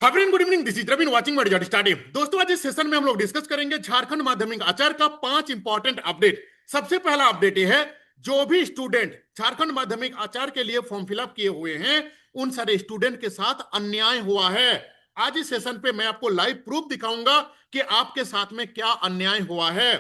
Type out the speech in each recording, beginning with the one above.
Hi good evening, this is Ravin watching word starting. दोस्तों, आज इस सेशन में हम लोग डिस्कस करेंगे झारखंड माध्यमिक आचार का 5 इंपॉर्टेंट अपडेट। सबसे पहला अपडेट ये है, जो भी स्टूडेंट झारखंड माध्यमिक आचार के लिए फॉर्म फिलअप किए हुए हैं, उन सारे स्टूडेंट के साथ अन्याय हुआ है। आज इस सेशन पे मैं आपको लाइव प्रूफ दिखाऊंगा कि आपके साथ में क्या अन्याय हुआ है।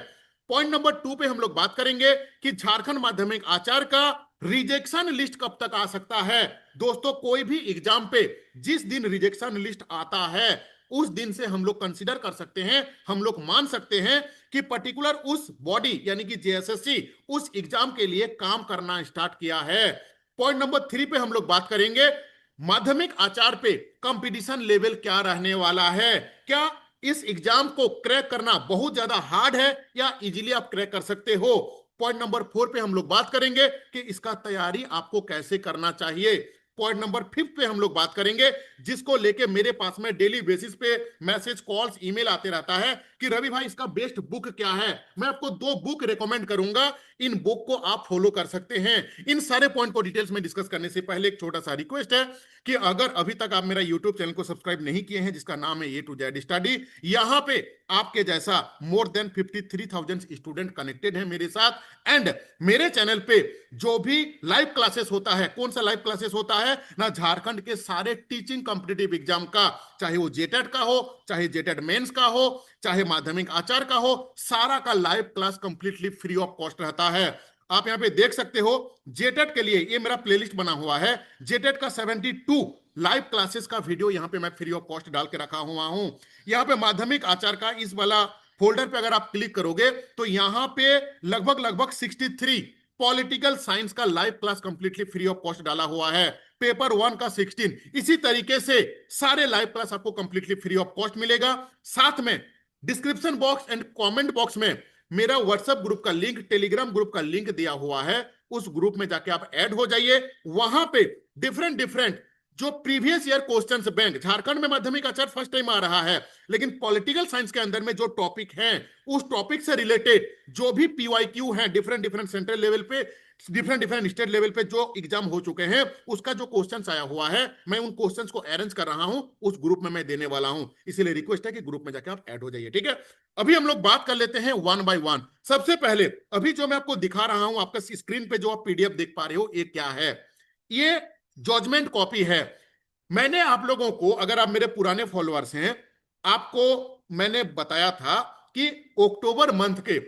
पॉइंट नंबर 2 पे हम लोग बात करेंगे कि झारखंड माध्यमिक आचार का रिजेक्शन लिस्ट कब तक आ सकता है। दोस्तों, कोई भी एग्जाम पे जिस दिन रिजेक्शन लिस्ट आता है, उस दिन से हम लोग कंसीडर कर सकते हैं, हम लोग मान सकते हैं कि पर्टिकुलर उस बॉडी यानी कि जेएसएससी उस एग्जाम के लिए काम करना स्टार्ट किया है। पॉइंट नंबर 3 पे हम लोग बात करेंगे, माध्यमिक आचार पे कंपटीशन लेवल क्या रहने वाला है। क्या इस एग्जाम को क्रैक करना बहुत ज्यादा हार्ड है या इजीली आप क्रैक कर सकते हो। पॉइंट नंबर 4 पे हम लोग बात करेंगे कि इसका तैयारी आपको कैसे करना चाहिए। पॉइंट नंबर 5 पे हम लोग बात करेंगे, जिसको लेके मेरे पास में डेली बेसिस पे मैसेज, कॉल्स, ईमेल आते रहता है कि रवि भाई इसका बेस्ट बुक क्या है। मैं आपको 2 बुक रिकमेंड करूंगा, इन बुक को आप फॉलो कर सकते हैं। इन सारे पॉइंट को डिटेल्स में डिस्कस करने से पहले एक छोटा सा रिक्वेस्ट है कि अगर अभी तक आप मेरा यूट्यूब चैनल को सब्सक्राइब नहीं किए हैं, जिसका नाम है ए टू जेड स्टडी, यहां पे आपके जैसा मोर देन 53,000 स्टूडेंट कनेक्टेड है मेरे साथ। एंड मेरे चैनल पे जो भी लाइव क्लासेस होता है, कौन सा लाइव क्लासेस होता है ना, झारखंड के सारे टीचिंग कॉम्पिटिटिव एग्जाम का, चाहे वो जेटेट का हो, चाहे जेटेट मेंस का हो, चाहे माध्यमिक आचार का हो, सारा का live class completely free of cost रहता है। आप यहां पे देख सकते हो, जेटेट के लिए ये मेरा प्लेलिस्ट बना हुआ है। जेटेट का 72 लाइव क्लासेस का वीडियो यहां पे मैं फ्री ऑफ कॉस्ट डाल के रखा हुआ हूं। यहां पे माध्यमिक आचार का इस वाला फोल्डर पे अगर आप क्लिक करोगे तो यहां पे लगभग लगभग 63 पॉलिटिकल साइंस का live class completely free of cost डाला हुआ है। पेपर 1 का 16, इसी तरीके से सारे लाइव क्लास आपको कंप्लीटली फ्री ऑफ कॉस्ट मिलेगा। साथ में description box and comment box में मेरा व्हाट्सएप ग्रुप का लिंक, टेलीग्राम ग्रुप का लिंक दिया हुआ है। उस ग्रुप में जाके आप ऐड हो जाइए। वहां पे डिफरेंट डिफरेंट जो previous year questions bank, Jharkhand में माध्यमिक आचार फर्स्ट टाइम आ रहा है, लेकिन पॉलिटिकल साइंस के अंदर में जो टॉपिक हैं, उस टॉपिक से रिलेटेड जो भी पीवाईक्यू हैं, डिफरेंट डिफरेंट सेंट्रल लेवल पे, डिफरेंट डिफरेंट स्टेट लेवल पे जो एग्जाम हो चुके हैं, उसका जो क्वेश्चंस आया हुआ है, मैं उन क्वेश्चंस को अरेंज कर रहा हूं, उस ग्रुप में मैं देने वाला हूं। इसीलिए रिक्वेस्ट है कि ग्रुप में जाके आप ऐड हो जाइए, ठीक है। अभी हम लोग बात कर लेते हैं वन बाय वन। सबसे पहले अभी जो मैं आपको दिखा रहा हूं, आपका स्क्रीन पे जो आप पीडीएफ देख पा रहे हो, ये क्या है? ये जजमेंट कॉपी है। मैंने आप लोगों को, अगर आप मेरे पुराने फॉलोअर्स हैं, आपको मैंने बताया था कि अक्टूबर मंथ के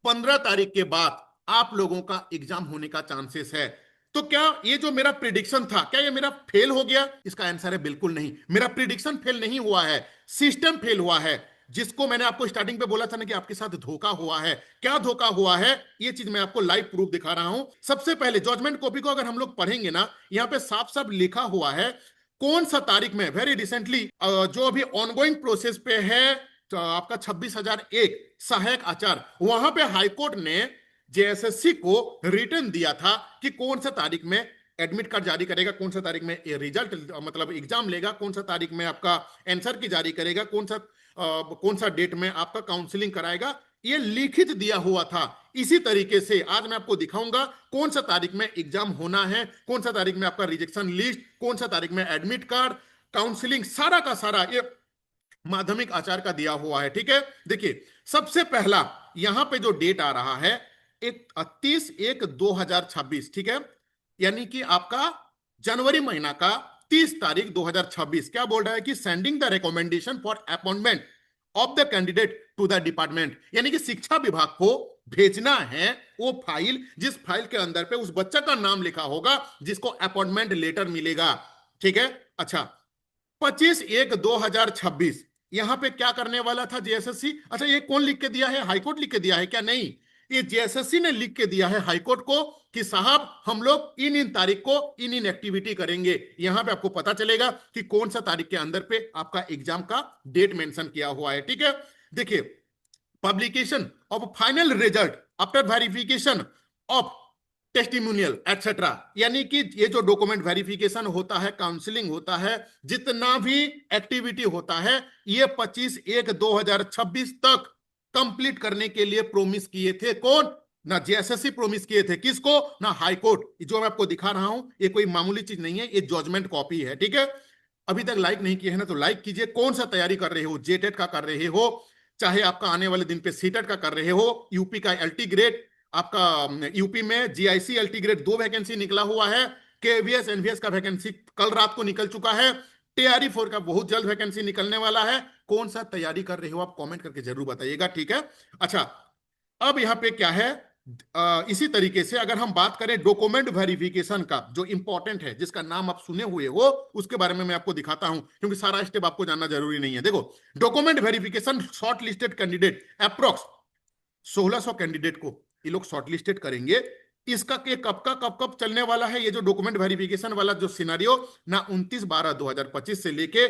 15 तारीख के बाद आप लोगों का एग्जाम होने का चांसेस है। तो क्या ये जो मेरा प्रिडिक्शन था, क्या ये मेरा फेल हो गया? इसका आंसर है बिल्कुल नहीं। मेरा प्रिडिक्शन फेल नहीं हुआ है, सिस्टम फेल हुआ है। जिसको मैंने आपको स्टार्टिंग पे बोला था ना कि आपके साथ धोखा हुआ है, क्या धोखा हुआ है, ये चीज मैं आपको लाइव प्रूफ दिखा रहा हूं। सबसे पहले जजमेंट कॉपी को अगर हम लोग पढ़ेंगे ना, यहां पे साफ साफ लिखा हुआ है कौन सा तारीख में, वेरी रिसेंटली जो अभी ऑनगोइंग प्रोसेस पे है, तो आपका 26,001 सहायक आचार, वहां पे हाईकोर्ट ने जेएसएससी को रिटर्न दिया था कि कौन सा तारीख में एडमिट कार्ड जारी करेगा, कौन सा तारीख में रिजल्ट मतलब एग्जाम लेगा, कौन सा तारीख में आपका आंसर की जारी करेगा, कौन सा डेट में आपका काउंसलिंग कराएगा, ये लिखित दिया हुआ था। इसी तरीके से आज मैं आपको दिखाऊंगा कौन सा तारीख में एग्जाम होना है, कौन सा तारीख में आपका रिजेक्शन लिस्ट, कौन सा तारीख में एडमिट कार्ड, काउंसलिंग, सारा का सारा ये माध्यमिक आचार का दिया हुआ है, ठीक है। देखिए, सबसे पहला यहां पे जो डेट आ रहा है 31/1/2026, ठीक है, यानी कि आपका जनवरी महीना का 30 तारीख 2026। क्या बोल रहा है कि sending the recommendation for appointment of the candidate to the department, यानी कि शिक्षा विभाग को भेजना है वो फाइल, जिस फाइल के अंदर पे उस बच्चा का नाम लिखा होगा जिसको अपॉइंटमेंट लेटर मिलेगा, ठीक है। अच्छा, 25/1/2026 यहां पे क्या करने वाला था जेएसएससी? अच्छा, ये कौन लिख के दिया है? हाईकोर्ट लिख के दिया है क्या? नहीं, ये जेएसएससी ने लिख के दिया है हाईकोर्ट को कि साहब हम लोग इन इन तारीख को इन इन एक्टिविटी करेंगे। यहां पे आपको पता चलेगा कि कौन सा तारीख के अंदर पे आपका एग्जाम का डेट मेंशन किया हुआ है, ठीक है। देखिए, publication of final result after verification of testimonial etcetera, यानी कि ये जो डॉक्यूमेंट वेरिफिकेशन होता है, काउंसलिंग होता है, जितना भी एक्टिविटी होता है, ये 25/1/2026 तक कंप्लीट करने के लिए प्रोमिस किए थे। कौन? ना जेएसएससी प्रोमिस किए थे, किसको? ना हाईकोर्ट। जो मैं आपको दिखा रहा हूं, ये कोई मामूली चीज नहीं है, ये जजमेंट कॉपी है, ठीक है। अभी तक लाइक नहीं किए हैं ना तो लाइक कीजिए। कौन सा तैयारी कर रहे हो, जेटेट का कर रहे हो, चाहे आपका आने वाले दिन पे सीटेट का कर रहे हो, यूपी का एलटी ग्रेड, आपका यूपी में जीआईसी एलटी ग्रेड 2 वैकेंसी निकला हुआ है, केवीएस एनवीएस का वैकेंसी कल रात को निकल चुका है, टीआरई 4 का बहुत जल्द वैकेंसी निकलने वाला है। कौन सा तैयारी कर रहे हो आप कमेंट करके जरूर बताइएगा, ठीक है। अच्छा, अब यहां पे क्या है, इसी तरीके से अगर हम बात करें डॉक्यूमेंट वेरिफिकेशन का, जो इंपॉर्टेंट है, जिसका नाम आप सुने हुए हो, उसके बारे में मैं आपको दिखाता हूं, क्योंकि सारा स्टेप आपको जानना जरूरी नहीं है। देखो, document verification, short listed candidate approx 1600 candidate को ये लोग शॉर्टलिस्टेड करेंगे। इसका के कब कब चलने वाला है ये जो डॉक्यूमेंट वेरिफिकेशन वाला जो सिनारियो, ना 29/12/2025 से लेके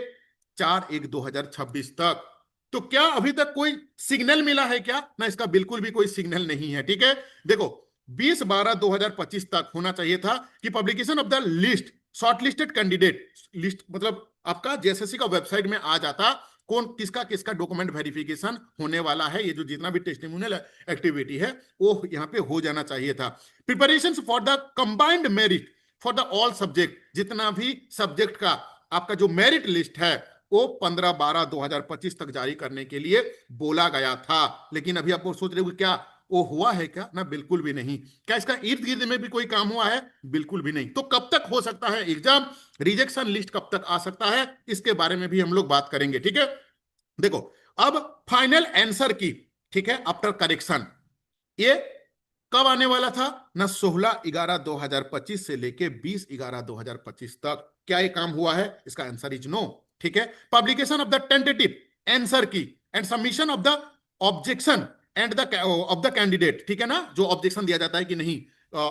4/1/2026 तक। तो क्या अभी तक कोई सिग्नल मिला है क्या? ना, इसका बिल्कुल भी कोई सिग्नल नहीं है, ठीक है। देखो, 20/12/2025 तक होना चाहिए था कि publication of the list, shortlisted candidate list, मतलब आपका जेएसएससी का वेबसाइट में आ जाता कौन किसका किसका डॉक्यूमेंट वेरिफिकेशन होने वाला है। ये जो जितना भी टेस्टिमोनियल एक्टिविटी है वो यहाँ पे हो जाना चाहिए था। Preparation for the combined merit for the all subject, जितना भी सब्जेक्ट का आपका जो मेरिट लिस्ट है वो 15/12/2025 तक जारी करने के लिए बोला गया था। लेकिन अभी आप सोच रहे हो क्या वो हुआ है क्या? ना, बिल्कुल भी नहीं। क्या इसका इर्द गिर्द में भी कोई काम हुआ है? बिल्कुल भी नहीं। तो कब तक हो सकता है एग्जाम, रिजेक्शन लिस्ट कब तक आ सकता है, इसके बारे में भी हम लोग बात करेंगे, ठीक है। देखो, अब फाइनल आंसर की, ठीक है, आफ्टर करेक्शन, ये कब आने वाला था ना, 16/11/2025 से लेके 20/11/2025 तक। क्या ये काम हुआ है? इसका आंसर इज नो, ठीक है। Publication of the tentative answer key and submission of the objection and the of the candidate, ठीक है ना, जो ऑब्जेक्शन दिया जाता है कि नहीं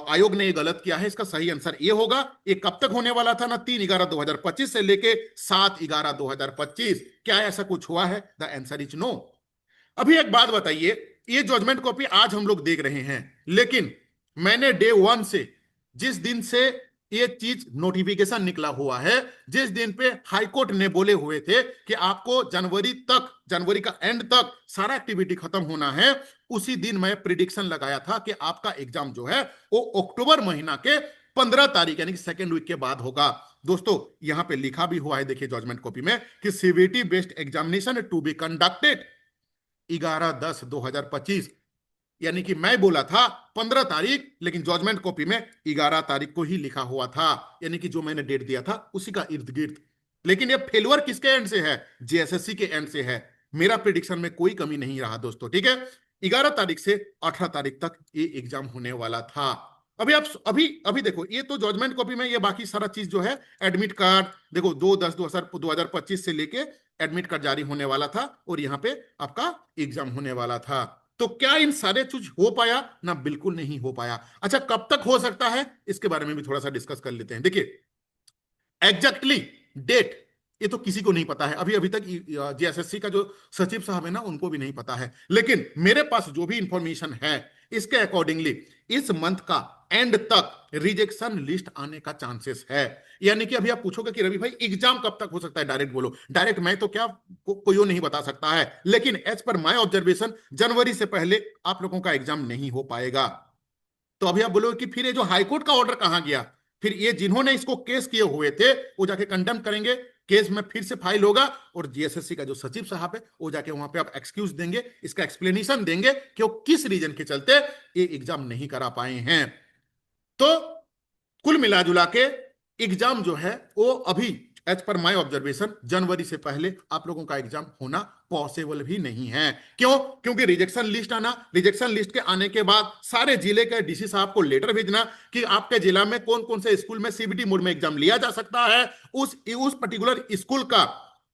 आयोग ने ये गलत किया है, इसका सही आंसर ये होगा। ये कब तक होने वाला था ना, 3/11/2025 से लेके 7/11/2025। क्या ऐसा कुछ हुआ है? The answer is no. अभी एक बात बताइए, ये जजमेंट कॉपी आज हम लोग देख रहे हैं, लेकिन मैंने डे 1 से, जिस दिन से ये चीज नोटिफिकेशन निकला हुआ है, जिस दिन पे हाईकोर्ट ने बोले हुए थे कि आपको जनवरी का एंड तक सारा एक्टिविटी खत्म होना है, उसी दिन मैं प्रिडिक्शन लगाया था कि आपका एग्जाम जो है वो अक्टूबर महीना के 15 तारीख यानी कि सेकेंड वीक के बाद होगा। दोस्तों, यहां पे लिखा भी हुआ है, देखिए जजमेंट कॉपी में, कि CBT based examination to be conducted 11/10/2025। यानी कि मैं बोला था 15 तारीख, लेकिन जजमेंट कॉपी में 11 तारीख को ही लिखा हुआ था, यानी कि जो मैंने डेट दिया था उसी का इर्द गिर्द। लेकिन ये फेलुअर किसके एंड से है? जेएसएससी के एंड से है। मेरा प्रिडिक्शन में कोई कमी नहीं रहा दोस्तों, ठीक है। 11 तारीख से 18 तारीख तक ये एग्जाम होने वाला था। अभी देखो, ये तो जजमेंट कॉपी में ये बाकी सारा चीज जो है, एडमिट कार्ड देखो, 2/10/2025 से लेके एडमिट कार्ड जारी होने वाला था और यहाँ पे आपका एग्जाम होने वाला था। तो क्या इन सारे चीज हो पाया? ना, बिल्कुल नहीं हो पाया। अच्छा, कब तक हो सकता है, इसके बारे में भी थोड़ा सा डिस्कस कर लेते हैं। देखिए, एग्जैक्टली डेट ये तो किसी को नहीं पता है, अभी अभी तक जेएसएससी का जो सचिव साहब है ना, उनको भी नहीं पता है। लेकिन मेरे पास जो भी इंफॉर्मेशन है, इसके अकॉर्डिंगली इस मंथ का एंड तक रिजेक्शन लिस्ट आने का चांसेस है। यानी कि अभी आप पूछोगे कि रवि भाई एग्जाम कब तक हो सकता है, डायरेक्ट बोलो। डायरेक्ट मैं तो क्या कोई नहीं बता सकता है, लेकिन एज पर माय ऑब्जर्वेशन जनवरी से पहले आप लोगों का एग्जाम नहीं हो पाएगा। तो अभी आप बोलोगे कि फिर ये जो हाईकोर्ट का ऑर्डर कहां गया? फिर ये जिन्होंने इसको केस किए हुए थे वो जाके कंडेम करेंगे, केस में फिर से फाइल होगा और जेएसएससी का जो सचिव साहब है वो जाके वहां पे आप एक्सक्यूज देंगे, इसका एक्सप्लेनेशन देंगे कि वो किस रीजन के चलते ये एग्जाम नहीं करा पाए हैं। तो कुल मिला जुला के एग्जाम जो है वो अभी एज पर माय ऑब्जर्वेशन जनवरी से पहले आप लोगों का एग्जाम होना पॉसिबल भी नहीं है। क्यों? क्योंकि रिजेक्शन लिस्ट के आने के बाद सारे जिले के डीसी साहब को लेटर भेजना कि आपके जिला में कौन कौन से स्कूल में सीबीटी मोड में एग्जाम लिया जा सकता है, उस पर्टिकुलर स्कूल का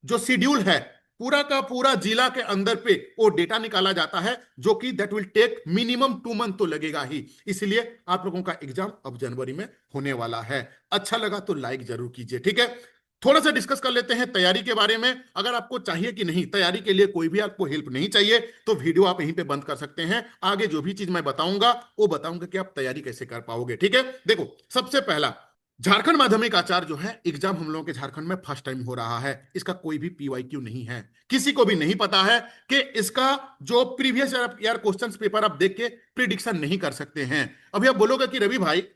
जो शेड्यूल है पूरा का पूरा जिला के अंदर पे वो डेटा निकाला जाता है, जो कि that will take minimum 2 month तो लगेगा ही। इसलिए आप लोगों का एग्जाम अब जनवरी में होने वाला है। अच्छा लगा तो लाइक जरूर कीजिए, ठीक है। थोड़ा सा डिस्कस कर लेते हैं तैयारी के बारे में। अगर आपको चाहिए कि नहीं, तैयारी के लिए कोई भी आपको हेल्प नहीं चाहिए, तो वीडियो आप यहीं पे बंद कर सकते हैं। आगे जो भी चीज मैं बताऊंगा वो बताऊंगा कि आप तैयारी कैसे कर पाओगे, ठीक है। देखो, सबसे पहला, झारखंड माध्यमिक आचार्य जो है एग्जाम हम लोगों के झारखंड में फर्स्ट टाइम हो रहा है। इसका कोई भी पीवाईक्यू नहीं है, किसी को भी नहीं पता है कि इसका जो प्रीवियस ईयर क्वेश्चन पेपर आप देख के प्रिडिक्शन नहीं कर सकते हैं। अभी आप बोलोगे कि रवि भाई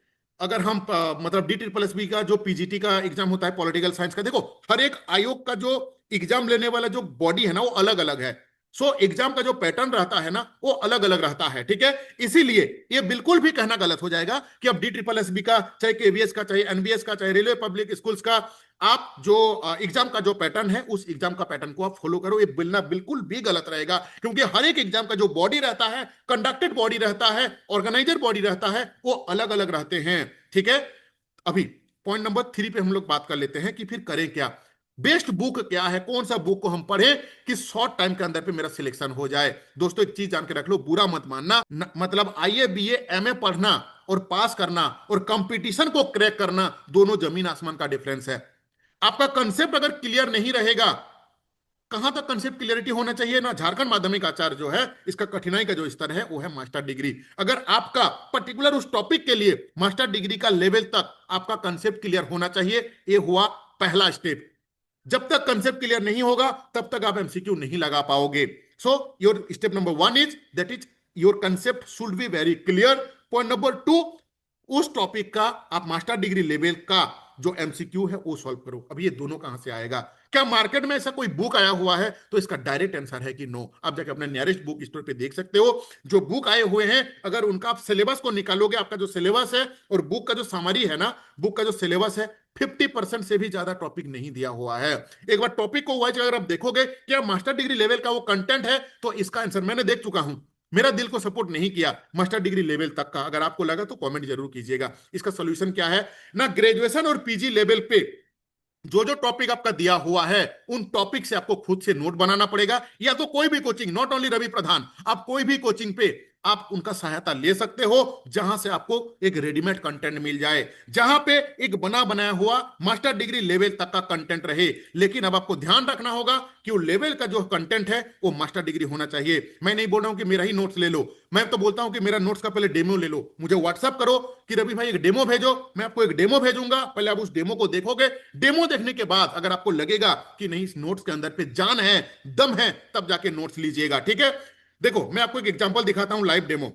अगर हम मतलब DSSB का जो PGT का एग्जाम होता है पॉलिटिकल साइंस का, देखो हर एक आयोग का जो एग्जाम लेने वाला जो बॉडी है ना वो अलग अलग है। सो एग्जाम का जो पैटर्न रहता है ना वो अलग अलग रहता है, ठीक है। इसीलिए ये बिल्कुल भी कहना गलत हो जाएगा कि अब DSSB का, चाहे KVS का, चाहे NVS का, चाहे रेलवे पब्लिक स्कूल्स का, आप जो एग्जाम का जो पैटर्न है उस एग्जाम का पैटर्न को आप फॉलो करो, ये बिल्कुल बिल्कुल भी गलत रहेगा। क्योंकि हर एक एग्जाम का जो बॉडी रहता है, कंडक्टेड बॉडी रहता है, ऑर्गेनाइजर बॉडी रहता है, वो अलग अलग रहते हैं, ठीक है। अभी पॉइंट नंबर 3 पे हम लोग बात कर लेते हैं कि फिर करें क्या। बेस्ट बुक क्या है, कौन सा बुक को हम पढ़ें कि शॉर्ट टाइम के अंदर पे मेरा सिलेक्शन हो जाए। दोस्तों एक चीज जान के रख लो, बुरा मत मानना, मतलब IA BA MA पढ़ना और पास करना और कंपटीशन को क्रैक करना, दोनों जमीन आसमान का डिफरेंस है। आपका कंसेप्ट अगर क्लियर नहीं रहेगा, कहां तक कंसेप्ट क्लियरिटी होना चाहिए ना, झारखंड माध्यमिक आचार्य जो है इसका कठिनाई का जो स्तर है वो है मास्टर डिग्री। अगर आपका पर्टिकुलर उस टॉपिक के लिए मास्टर डिग्री का लेवल तक आपका कंसेप्ट क्लियर होना चाहिए, ये हुआ पहला स्टेप। जब तक कंसेप्ट क्लियर नहीं होगा तब तक आप MCQ नहीं लगा पाओगे। So your step number 1 is that is your concept should be very clear. Point number 2, उस टॉपिक का आप मास्टर डिग्री लेवल का जो MCQ है वो सॉल्व करो। अब ये दोनों कहां से आएगा? क्या मार्केट में ऐसा कोई बुक आया हुआ है? तो इसका डायरेक्ट आंसर है कि नो। आप जाके अपने नियरेस्ट बुक स्टोर पे देख सकते हो, जो बुक आए हुए हैं अगर उनका आप सिलेबस को निकालोगे, आपका जो सिलेबस है और बुक का जो समरी है ना, बुक का जो सिलेबस है 50% से भी ज्यादा टॉपिक नहीं दिया हुआ है। एक बार टॉपिक को वाइज अगर आप देखोगे कि मास्टर डिग्री लेवल का वो कंटेंट है, तो इसका आंसर मैंने देख चुका हूं। मेरा दिल को सपोर्ट नहीं किया मास्टर डिग्री लेवल तक का। अगर आपको लगा तो कमेंट जरूर कीजिएगा। इसका सॉल्यूशन क्या है ना, ग्रेजुएशन और PG लेवल पे जो जो टॉपिक आपका दिया हुआ है उन टॉपिक से आपको खुद से नोट बनाना पड़ेगा, या तो कोई भी कोचिंग, नॉट ओनली रवि प्रधान, आप कोई भी कोचिंग पे आप उनका सहायता ले सकते हो जहां से आपको एक रेडीमेड कंटेंट मिल जाए, जहां पे एक बना बनाया हुआ मास्टर डिग्री लेवल तक का कंटेंट रहे। लेकिन अब आपको ध्यान रखना होगा कि वो लेवल का जो कंटेंट है वो मास्टर डिग्री होना चाहिए। मैं नहीं बोल रहा हूं कि मेरा ही नोट्स ले लो, मैं तो बोलता हूं कि मेरा नोट्स का पहले डेमो ले लो, मुझे व्हाट्सअप करो कि रवि भाई एक डेमो भेजो, मैं आपको एक डेमो भेजूंगा, पहले आप उस डेमो को देखोगे। डेमो देखने के बाद अगर आपको लगेगा कि नहीं इस नोट्स के अंदर पे जान है, दम है, तब जाके नोट्स लीजिएगा, ठीक है। देखो मैं आपको एक एग्जांपल दिखाता हूं, लाइव डेमो।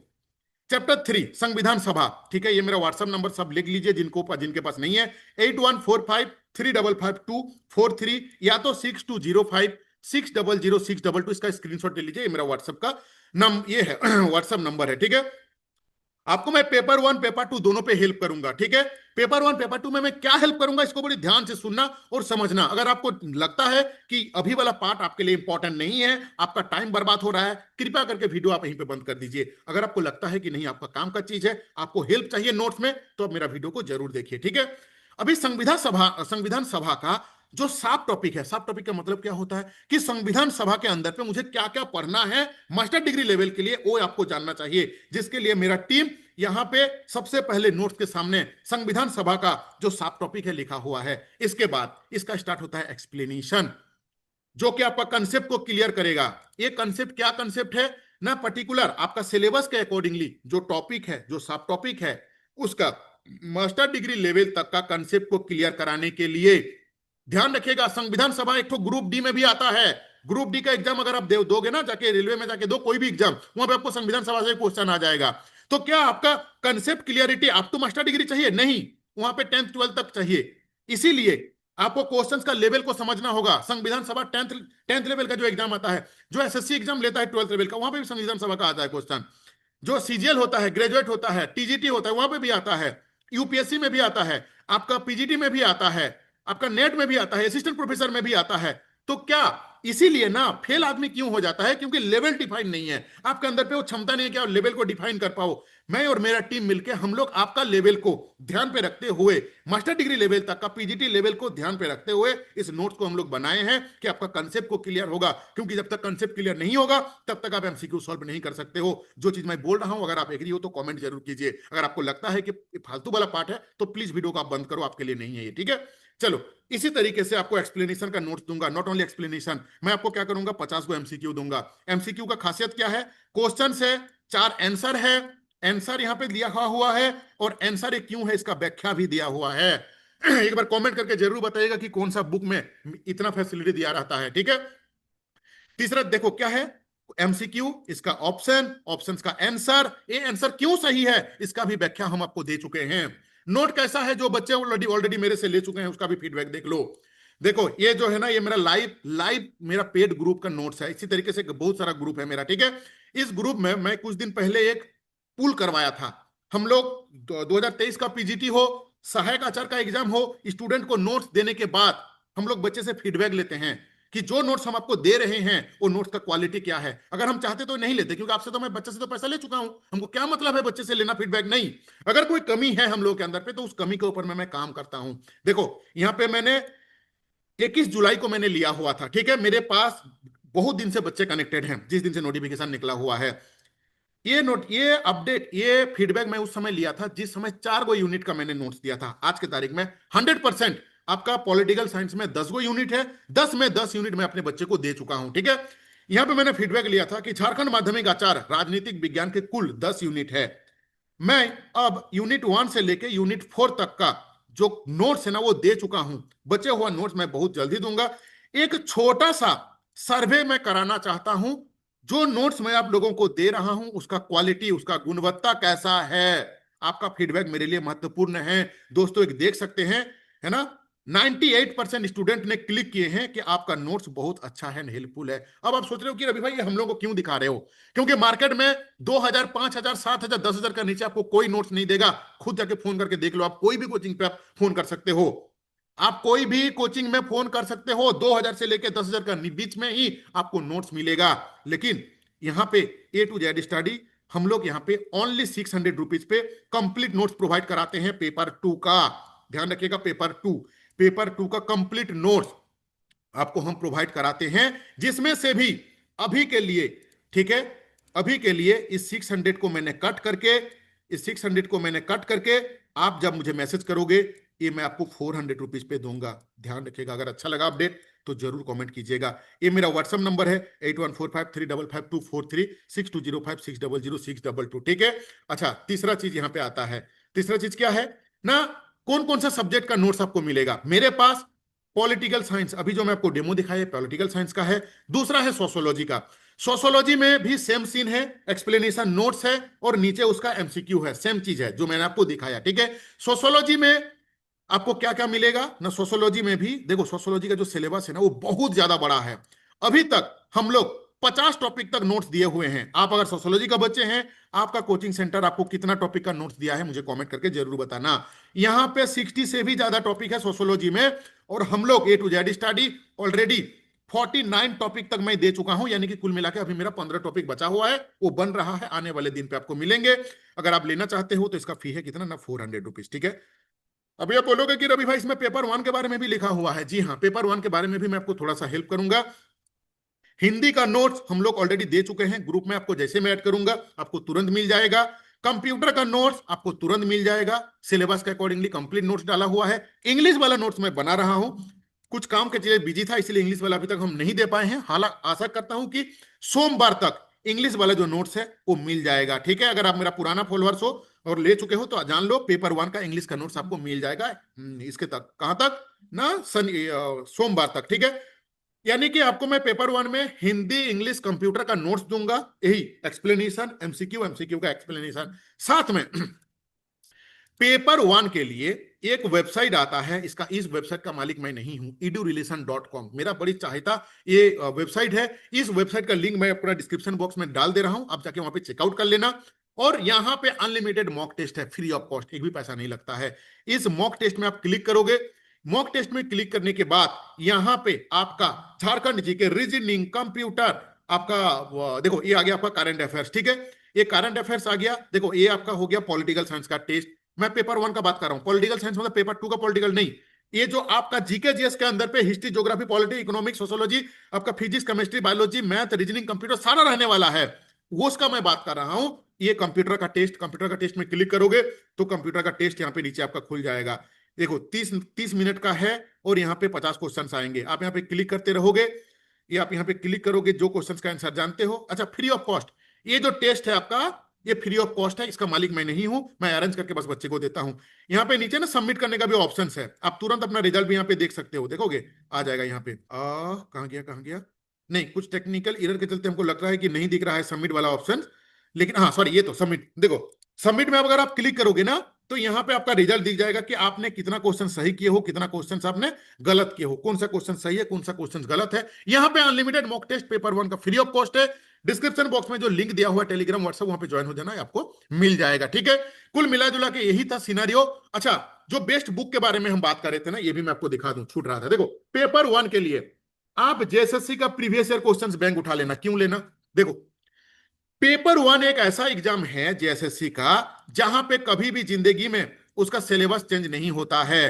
चैप्टर 3 संविधान सभा, ठीक है। ये मेरा व्हाट्सएप नंबर सब लिख लीजिए जिनके पास नहीं है, 8145355243, या तो 6205600622, इसका स्क्रीनशॉट ले लीजिए। ये मेरा व्हाट्सएप का ये है व्हाट्सएप नंबर है, ठीक है। आपको मैं पेपर 1 पेपर 2 दोनों पे हेल्प करूंगा, ठीक है। पेपर 1 पेपर 2 में मैं क्या हेल्प करूंगा इसको बड़ी ध्यान से सुनना और समझना। अगर आपको लगता है कि अभी वाला पार्ट आपके लिए इंपॉर्टेंट नहीं है, आपका टाइम बर्बाद हो रहा है, कृपया करके वीडियो आप यहीं पे बंद कर दीजिए। अगर आपको लगता है कि नहीं आपका काम का चीज है, आपको हेल्प चाहिए नोट्स में, तो आप मेरा वीडियो को जरूर देखिए, ठीक है। अभी संविधान सभा का जो साफ टॉपिक है, साफ टॉपिक का मतलब क्या होता है कि संविधान सभा के अंदर पे मुझे क्या क्या पढ़ना है मास्टर डिग्री लेवल के लिए, वो आपको जानना चाहिए। जिसके लिए मेरा टीम यहां पे सबसे पहले नोट्स के सामने संविधान सभा का जो साफ टॉपिक है लिखा हुआ है। इसके बाद इसका स्टार्ट होता है एक्सप्लेनेशन, जो कि आपका कंसेप्ट को क्लियर करेगा। ये कंसेप्ट क्या कंसेप्ट है ना, पर्टिकुलर आपका सिलेबस के अकॉर्डिंगली जो टॉपिक है, जो सब टॉपिक है, उसका मास्टर डिग्री लेवल तक का कंसेप्ट को क्लियर कराने के लिए ध्यान रखिएगा। संविधान सभा एक तो ग्रुप डी में भी आता है। ग्रुप डी का एग्जाम अगर आप दोगे ना, जाके रेलवे में जाके दो कोई भी एग्जाम, वहां पे आपको संविधान सभा से क्वेश्चन आ जाएगा। तो क्या आपका concept clarity up to master degree चाहिए? नहीं, वहां पे 10th 12th तक चाहिए। इसीलिए आपको क्वेश्चंस का लेवल को समझना होगा। संविधान सभा 10th लेवल का जो एग्जाम आता है, जो SSC एग्जाम लेता है 12th लेवल का, वहां पे भी संविधान सभा का आता है क्वेश्चन। जो CGL होता है, ग्रेजुएट होता है, TGT होता है, वहां पे भी आता है, UPSC में भी आता है, आपका PGT में भी आता है, आपका नेट में भी आता है, असिस्टेंट प्रोफेसर में भी आता है। तो क्या इसीलिए ना फेल आदमी क्यों हो जाता है? क्योंकि लेवल डिफाइन नहीं है आपके अंदर पे, वो क्षमता नहीं है कि आप लेवल को डिफाइन कर पाओ। मैं और मेरा टीम मिलकर हम लोग आपका लेवल को ध्यान पे रखते हुए, मास्टर डिग्री लेवल तक का PGT लेवल को ध्यान पे रखते हुए इस नोट्स को हम लोग बनाए हैं कि आपका कंसेप्ट को क्लियर होगा। क्योंकि जब तक कंसेप्ट क्लियर नहीं होगा तब तक आप MCQ सॉल्व नहीं कर सकते हो। जो चीज मैं बोल रहा हूं, अगर आप एग्री हो तो कमेंट जरूर कीजिए। अगर आपको लगता है कि फालतू वाला पार्ट है तो प्लीज वीडियो को आप बंद करो, आपके लिए नहीं है ये, ठीक है। चलो इसी तरीके से आपको एक्सप्लेनेशन का नोट्स दूंगा, नॉट ओनली एक्सप्लेनेशन, मैं आपको क्या करूंगा 50 को MCQ दूंगा। MCQ का खासियत क्या है? क्वेश्चन है, 4 आंसर है, आंसर यहां पे दिया हुआ है और आंसर क्यों है इसका व्याख्या भी दिया हुआ है। एक बार कमेंट करके जरूर बताइएगा कि कौन सा बुक में इतना फैसिलिटी दिया रहता है, ठीक है। तीसरा देखो क्या है, MCQ, इसका ऑप्शंस का आंसर, ये आंसर क्यों सही है इसका भी व्याख्या हम आपको दे चुके हैं। नोट कैसा है, जो बच्चे ऑलरेडी ऑलरेडी मेरे से ले चुके हैं उसका भी फीडबैक देख लो। देखो ये जो है ना, ये मेरा लाइव लाइव मेरा पेड ग्रुप का नोट्स है। इसी तरीके से बहुत सारा ग्रुप है मेरा, ठीक है। इस ग्रुप में मैं कुछ दिन पहले एक पूल करवाया था। हम लोग 2023 का पीजीटी हो, सहायक आचार्य का एग्जाम हो, स्टूडेंट को नोट्स देने के बाद हम लोग बच्चे से फीडबैक लेते हैं कि जो नोट्स हम आपको दे रहे हैं वो नोट्स का क्वालिटी क्या है। अगर हम चाहते तो नहीं लेते, क्योंकि आपसे तो मैं बच्चे से तो पैसा ले चुका हूं, हमको क्या मतलब है बच्चे से लेना फीडबैक। नहीं, अगर कोई कमी है हम लोग के अंदर पे तो उस कमी के ऊपर मैं काम करता हूं। देखो यहाँ पे मैंने 21 जुलाई को मैंने लिया हुआ था, ठीक है। मेरे पास बहुत दिन से बच्चे कनेक्टेड हैं, जिस दिन से नोटिफिकेशन निकला हुआ है। ये अपडेट, ये फीडबैक मैं उस समय लिया था जिस समय 4 गो यूनिट का मैंने नोट्स दिया था। आज के तारीख में 100% आपका पॉलिटिकल साइंस में 10 गो यूनिट है, 10 में 10 यूनिट मैं अपने बच्चे को दे चुका हूं, ठीक है। यहां पे मैंने फीडबैक लिया था कि झारखंड माध्यमिक आचार्य राजनीतिक विज्ञान के कुल 10 यूनिट है। मैं अब यूनिट 1 से लेके यूनिट 4 तक का जो नोट्स है ना वो दे चुका हूं। बचे हुआ नोट्स मैं बहुत जल्दी दूंगा। एक छोटा सा सर्वे मैं कराना चाहता हूं, जो नोट्स मैं आप लोगों को दे रहा हूं उसका क्वालिटी, उसका गुणवत्ता कैसा है। आपका फीडबैक मेरे लिए महत्वपूर्ण है दोस्तों। एक देख सकते हैं, है ना, 98% स्टूडेंट ने क्लिक किए हैं कि आपका नोट्स बहुत अच्छा है, हेल्पफुल है। अब आप सोच रहे हो कि रवि भाई ये हम लोगों को क्यों दिखा रहे हो? क्योंकि मार्केट में 2000, 5000, 7000, 10,000 का नीचे आपको कोई नोट्स नहीं देगा। खुद जाके फोन करके देख लो, आप कोई भी कोचिंग पे आप फोन कर सकते हो। आप कोई भी कोचिंग में फोन कर सकते हो, 2000 से लेकर 10,000 का बीच में ही आपको नोट्स मिलेगा। लेकिन यहाँ पे ए टू जेड स्टडी हम लोग यहाँ पे ओनली 600 रुपीज पे कंप्लीट नोट्स प्रोवाइड कराते हैं। पेपर 2 का ध्यान रखिएगा, पेपर 2 का कंप्लीट नोट्स आपको हम प्रोवाइड कराते हैं, जिसमें से भी अभी के लिए, ठीक है, अभी के लिए इस 600 को मैंने कट करके, आप जब मुझे मैसेज करोगे ये मैं आपको 400 रुपीज पे दूंगा। ध्यान रखिएगा, अगर अच्छा लगा अपडेट तो जरूर कमेंट कीजिएगा। ये मेरा व्हाट्सएप नंबर है 8145355243, 6205600622, ठीक है। अच्छा, तीसरा चीज यहां पे आता है। तीसरा चीज क्या है ना, कौन कौन सा सब्जेक्ट का नोट्स आपको मिलेगा मेरे पास? पॉलिटिकल साइंस, अभी जो मैं आपको डेमो दिखाया पॉलिटिकल साइंस का है। दूसरा है सोशियोलॉजी का। सोशियोलॉजी में भी सेम सीन है, एक्सप्लेनेशन नोट्स है और नीचे उसका एमसीक्यू है। सेम चीज है जो मैंने आपको दिखाया, ठीक है। सोशियोलॉजी में आपको क्या क्या मिलेगा ना, सोशियोलॉजी में भी देखो, सोशियोलॉजी का जो सिलेबस है ना वो बहुत ज्यादा बड़ा है। अभी तक हम लोग 50 टॉपिक तक नोट्स दिए हुए हैं। आप अगर सोशियोलॉजी का बच्चे हैं, आपका कोचिंग सेंटर आपको कितना टॉपिक का नोट्स दिया है मुझे कमेंट करके जरूर बताना। यहां पे 60 से भी ज्यादा टॉपिक है सोशियोलॉजी में, और हम लोग A to Z study already 49 topic तक मैं दे चुका हूं। यानी कि कुल मिलाकर अभी मेरा 15 टॉपिक बचा हुआ है, वो बन रहा है, आने वाले दिन पे आपको मिलेंगे। अगर आप लेना चाहते हो तो इसका फी है कितना ना, 400 रुपीज, ठीक है। अभी आप बोलोगे कि रवि भाई इसमें पेपर 1 के बारे में भी लिखा हुआ है। जी हाँ, पेपर 1 के बारे में भी मैं आपको थोड़ा सा हेल्प करूंगा। हिंदी का नोट्स हम लोग ऑलरेडी दे चुके हैं ग्रुप में, आपको जैसे मैं ऐड करूंगा आपको तुरंत मिल जाएगा। कंप्यूटर का नोट्स आपको तुरंत मिल जाएगा, सिलेबस के अकॉर्डिंगली कंप्लीट नोट्स डाला हुआ है। इंग्लिश वाला नोट्स मैं बना रहा हूं, कुछ काम के चीजें बिजी था इसलिए इंग्लिश वाला अभी तक हम नहीं दे पाए हैं। हालांकि आशा करता हूं कि सोमवार तक इंग्लिश वाला जो नोट्स है वो मिल जाएगा, ठीक है। अगर आप मेरा पुराना फॉलोअर्स हो और ले चुके हो तो जान लो, पेपर 1 का इंग्लिश का नोट्स आपको मिल जाएगा। इसके तक कहां तक ना, सोमवार तक, ठीक है। यानी कि आपको मैं पेपर 1 में हिंदी, इंग्लिश, कंप्यूटर का नोट्स दूंगा, यही एक्सप्लेनेशन, एमसीक्यू का एक्सप्लेनेशन साथ में। पेपर 1 के लिए एक वेबसाइट आता है, इसका इस वेबसाइट का मालिक मैं नहीं हूं, edurelation.com मेरा बड़ी चाहता ये वेबसाइट है। इस वेबसाइट का लिंक मैं अपना डिस्क्रिप्शन बॉक्स में डाल दे रहा हूं, आप जाके वहां पे चेकआउट कर लेना। और यहां पे अनलिमिटेड मॉक टेस्ट है, फ्री ऑफ कॉस्ट, एक भी पैसा नहीं लगता है। इस मॉक टेस्ट में आप क्लिक करोगे, मॉक टेस्ट में क्लिक करने के बाद यहां पे आपका झारखंड जी के रीजनिंग, कंप्यूटर, आपका देखो ये आ गया आपका करंट अफेयर्स, ठीक है। ये करंट अफेयर्स आ गया। देखो ये आपका हो गया पॉलिटिकल साइंस का टेस्ट। मैं पेपर 1 का बात कर रहा हूं, पॉलिटिकल साइंस मतलब पेपर 2 का पॉलिटिकल नहीं। ये जो आपका जीके जीएस के अंदर पे history, geography, polity, economics, sociology, आपका physics, chemistry, biology, math, reasoning, computer सारा रहने वाला है, वो उसका मैं बात कर रहा हूं। ये कंप्यूटर का टेस्ट में क्लिक करोगे तो कंप्यूटर का टेस्ट यहाँ पे नीचे आपका खुल जाएगा। देखो 30 मिनट का है और यहाँ पे 50 क्वेश्चन आएंगे। आप यहाँ पे क्लिक करते रहोगे, ये आप यहाँ पे क्लिक करोगे, जो क्वेश्चंस का आंसर जानते हो। अच्छा, फ्री ऑफ कॉस्ट ये जो टेस्ट है आपका, ये फ्री ऑफ कॉस्ट है, इसका मालिक मैं नहीं हूं, मैं अरेंज करके बस बच्चे को देता हूं। यहाँ पे नीचे ना सबमिट करने का भी ऑप्शन है, आप तुरंत अपना रिजल्ट भी यहाँ पे देख सकते हो। देखोगे आ जाएगा यहाँ पे, कहाँ गया, नहीं, कुछ टेक्निकल एरर के चलते हमको लग रहा है कि नहीं दिख रहा है सबमिट वाला ऑप्शन। लेकिन हाँ सॉरी, ये तो सबमिट, देखो सबमिट में अगर आप क्लिक करोगे ना तो यहां पे आपका रिजल्ट दिख जाएगा कि आपने कितना क्वेश्चन सही किए हो, कितना क्वेश्चन आपने गलत किए हो, कौन सा क्वेश्चन सही है, कौन सा क्वेश्चन गलत है। यहां पे अनलिमिटेड मॉक टेस्ट पेपर 1 का फ्री ऑफ कॉस्ट है। डिस्क्रिप्शन बॉक्स में जो लिंक दिया हुआ है टेलीग्राम व्हाट्सएप, वहां पे ज्वाइन हो जाना, आपको मिल जाएगा। ठीक है, कुल मिला जुला के यही था सिनेरियो। अच्छा, जो बेस्ट बुक के बारे में हम बात कर रहे थे ना, ये भी मैं आपको दिखा दूं, छूट रहा था। देखो, पेपर 1 के लिए आप जेएसएससी का प्रीवियस ईयर क्वेश्चंस बैंक उठा लेना। क्यों लेना? देखो, पेपर 1 एक ऐसा एग्जाम है जेएसएससी का जहां पे कभी भी जिंदगी में उसका सिलेबस चेंज नहीं होता है।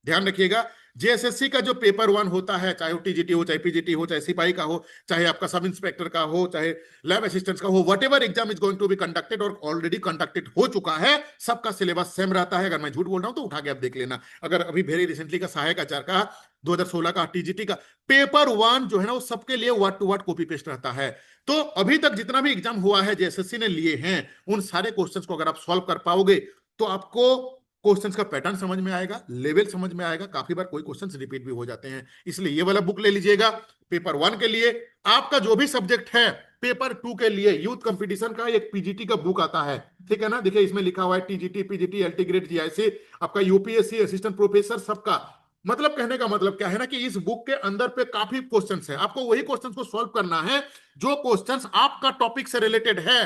ध्यान रखिएगा, जेएसएससी का जो पेपर 1 होता है, चाहे वो टीजीटी हो, चाहे पीजीटी हो, चाहे सिपाही का हो, चाहे आपका सब इंस्पेक्टर का हो, चाहे लैब असिस्टेंट का हो, whatever exam is going to be conducted और ऑलरेडी कंडक्टेड हो चुका है, सबका सिलेबस सेम रहता है। अगर मैं झूठ बोल रहा हूं तो उठा के आप देख लेना। अगर अभी वेरी रिसेंटली का सहायक आचार का 2016 का टीजीटी का पेपर 1 जो है ना, वो सबके लिए word to word copy paste रहता है। तो अभी तक जितना भी एग्जाम हुआ है जेएसएससी ने लिए हैं, उन सारे क्वेश्चंस को अगर आप सॉल्व कर पाओगे तो आपको क्वेश्चंस का पैटर्न समझ में आएगा, लेवल समझ में आएगा। काफी बार कोई क्वेश्चंस रिपीट भी हो जाते हैं, इसलिए ये वाला बुक ले लीजिएगा पेपर 1 के लिए। आपका जो भी सब्जेक्ट है, पेपर 2 के लिए यूथ कंपटीशन का एक पीजीटी का बुक आता है, ठीक है ना। देखिए, इसमें लिखा हुआ है TGT, PGT, LT grade, GIC, आपका यूपीएससी, असिस्टेंट प्रोफेसर, सबका मतलब कहने का मतलब क्या है ना, कि इस बुक के अंदर पे काफी क्वेश्चंस है, आपको वही क्वेश्चंस को सॉल्व करना है जो क्वेश्चंस आपका टॉपिक से रिलेटेड है।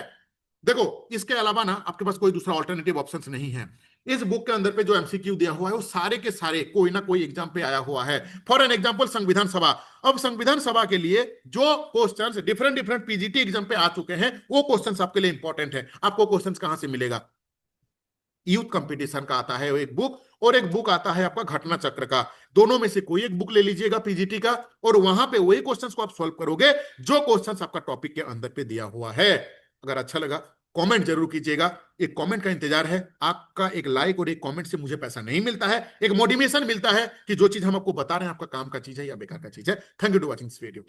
देखो, इसके अलावा ना आपके पास कोई दूसरा ऑल्टरनेटिव ऑप्शंस नहीं है। इस बुक के अंदर पे जो एमसीक्यू दिया हुआ है वो सारे के सारे कोई ना कोई एग्जाम पे आया हुआ है। फॉर एन एग्जांपल, संविधान सभा। अब संविधान सभा के लिए जो questions different different PGT exam पे आ चुके हैं, वो क्वेश्चंस आपके लिए इंपॉर्टेंट है। आपको क्वेश्चंस कहां से मिलेगा? यूथ कंपटीशन का आता है एक बुक, और एक बुक आता है आपका घटना चक्र का। दोनों में से कोई एक बुक ले लीजिएगा पीजीटी का, और वहां पे वही क्वेश्चंस को आप सॉल्व करोगे जो क्वेश्चंस आपका टॉपिक के अंदर पे दिया हुआ है। अगर अच्छा लगा, कमेंट जरूर कीजिएगा। एक कमेंट का इंतजार है। आपका एक लाइक और एक कमेंट से मुझे पैसा नहीं मिलता है, एक मोटिवेशन मिलता है कि जो चीज हम आपको बता रहे हैं आपका काम का चीज है या बेकार का चीज है। Thank you to watching this video.